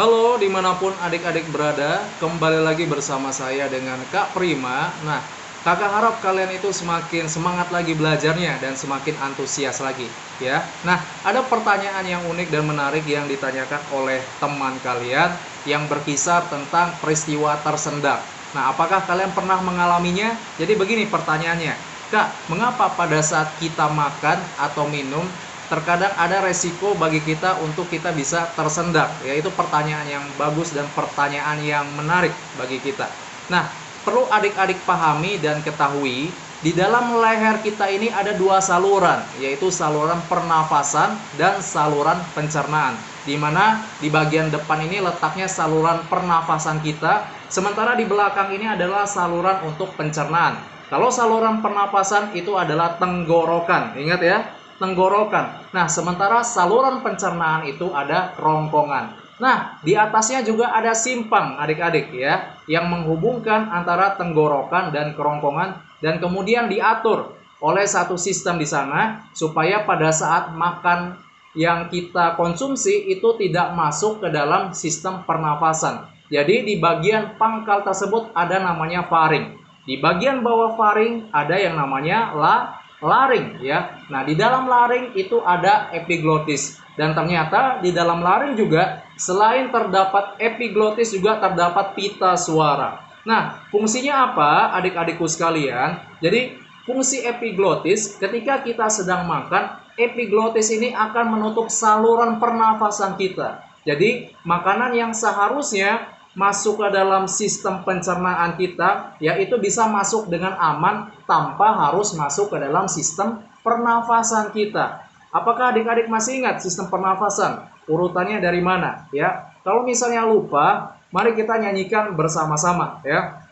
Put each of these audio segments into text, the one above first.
Halo, dimanapun adik-adik berada, kembali lagi bersama saya dengan Kak Prima. Nah, kakak harap kalian itu semakin semangat lagi belajarnya dan semakin antusias lagi, ya. Nah, ada pertanyaan yang unik dan menarik yang ditanyakan oleh teman kalian yang berkisar tentang peristiwa tersendak. Nah, apakah kalian pernah mengalaminya? Jadi begini pertanyaannya, Kak, mengapa pada saat kita makan atau minum terkadang ada resiko bagi kita untuk kita bisa tersendak? Yaitu pertanyaan yang bagus dan pertanyaan yang menarik bagi kita. Nah, perlu adik-adik pahami dan ketahui, di dalam leher kita ini ada dua saluran, yaitu saluran pernafasan dan saluran pencernaan. Di mana di bagian depan ini letaknya saluran pernafasan kita, sementara di belakang ini adalah saluran untuk pencernaan. Kalau saluran pernapasan itu adalah tenggorokan, ingat ya, tenggorokan. Nah, sementara saluran pencernaan itu ada kerongkongan. Nah, di atasnya juga ada simpang adik-adik ya, yang menghubungkan antara tenggorokan dan kerongkongan dan kemudian diatur oleh satu sistem di sana supaya pada saat makan yang kita konsumsi itu tidak masuk ke dalam sistem pernafasan. Jadi di bagian pangkal tersebut ada namanya faring. Di bagian bawah faring ada yang namanya laring ya. Nah, di dalam laring itu ada epiglotis. Dan ternyata di dalam laring juga selain terdapat epiglotis juga terdapat pita suara. Nah, fungsinya apa adik-adikku sekalian? Jadi, fungsi epiglotis ketika kita sedang makan, epiglotis ini akan menutup saluran pernafasan kita. Jadi, makanan yang seharusnya masuk ke dalam sistem pencernaan kita, yaitu bisa masuk dengan aman tanpa harus masuk ke dalam sistem pernafasan kita. Apakah adik-adik masih ingat sistem pernafasan? Urutannya dari mana? Ya, kalau misalnya lupa, mari kita nyanyikan bersama-sama ya.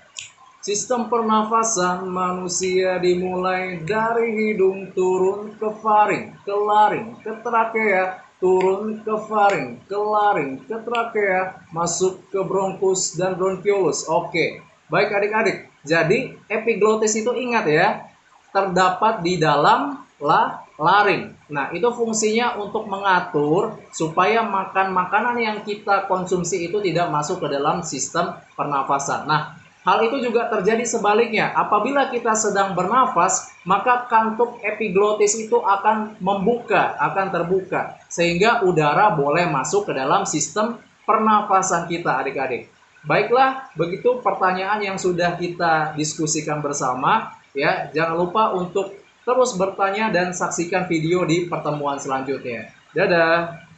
Sistem pernafasan manusia dimulai dari hidung turun ke faring, ke laring, ke trakea, turun ke faring, ke laring, ke trakea, masuk ke bronkus dan bronkiolus. Oke, baik adik-adik. Jadi epiglotis itu ingat ya, terdapat di dalam laring. Nah, itu fungsinya untuk mengatur supaya makanan yang kita konsumsi itu tidak masuk ke dalam sistem pernafasan. Nah, hal itu juga terjadi sebaliknya. Apabila kita sedang bernafas, maka kantuk epiglotis itu akan akan terbuka. Sehingga udara boleh masuk ke dalam sistem pernafasan kita adik-adik. Baiklah, begitu pertanyaan yang sudah kita diskusikan bersama. Ya, jangan lupa untuk terus bertanya dan saksikan video di pertemuan selanjutnya. Dadah!